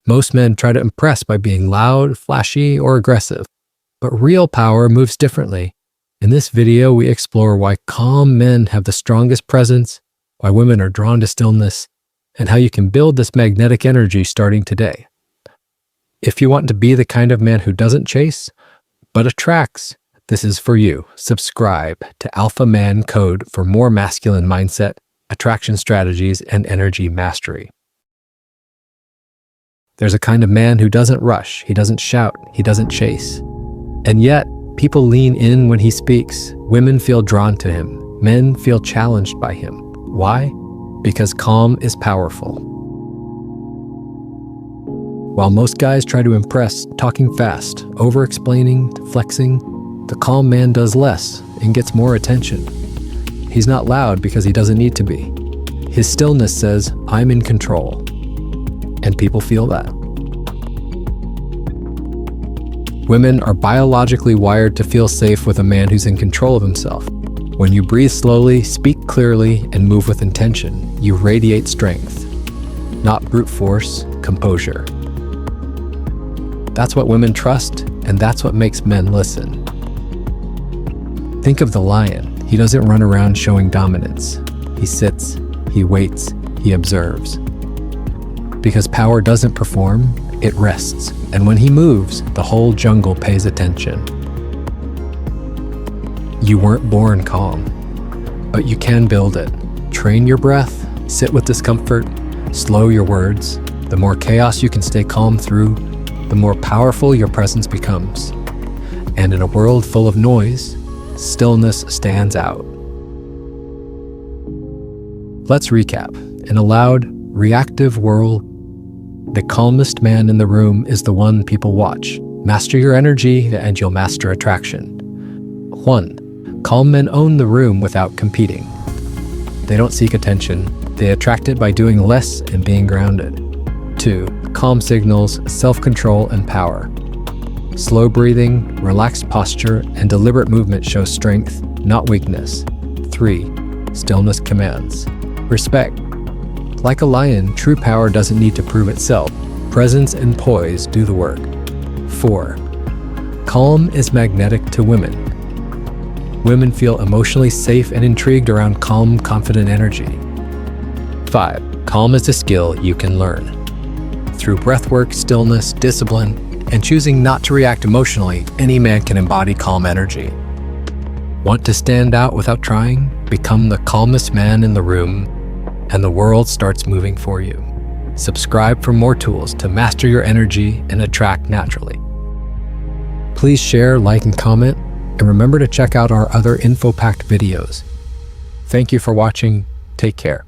Most men try to impress by being loud, flashy, or aggressive. But real power moves differently. In this video, we explore why calm men have the strongest presence, why women are drawn to stillness, and how you can build this magnetic energy starting today. If you want to be the kind of man who doesn't chase, but attracts, this is for you. Subscribe to Alpha Man Code for more masculine mindset, attraction strategies, and energy mastery. There's a kind of man who doesn't rush, he doesn't shout, he doesn't chase. And yet, people lean in when he speaks. Women feel drawn to him. Men feel challenged by him. Why? Because calm is powerful. While most guys try to impress, talking fast, over-explaining, flexing, the calm man does less and gets more attention. He's not loud because he doesn't need to be. His stillness says, "I'm in control." And people feel that. Women are biologically wired to feel safe with a man who's in control of himself. When you breathe slowly, speak clearly, and move with intention, you radiate strength, not brute force, composure. That's what women trust, and that's what makes men listen. Think of the lion. He doesn't run around showing dominance. He sits, he waits, he observes. Because power doesn't perform, it rests. And when he moves, the whole jungle pays attention. You weren't born calm, but you can build it. Train your breath, sit with discomfort, slow your words. The more chaos you can stay calm through, the more powerful your presence becomes. And in a world full of noise, stillness stands out. Let's recap. In a loud, reactive world, the calmest man in the room is the one people watch. Master your energy and you'll master attraction. 1. Calm men own the room without competing. They don't seek attention. They attract it by doing less and being grounded. 2. Calm signals self-control and power. Slow breathing, relaxed posture, and deliberate movement show strength, not weakness. 3. Stillness commands. Respect. Like a lion, true power doesn't need to prove itself. Presence and poise do the work. 4. Calm is magnetic to women. Women feel emotionally safe and intrigued around calm, confident energy. 5. Calm is a skill you can learn. Through breathwork, stillness, discipline, and choosing not to react emotionally, any man can embody calm energy. Want to stand out without trying? Become the calmest man in the room, and the world starts moving for you. Subscribe for more tools to master your energy and attract naturally. Please share, like, and comment, and remember to check out our other info-packed videos. Thank you for watching. Take care.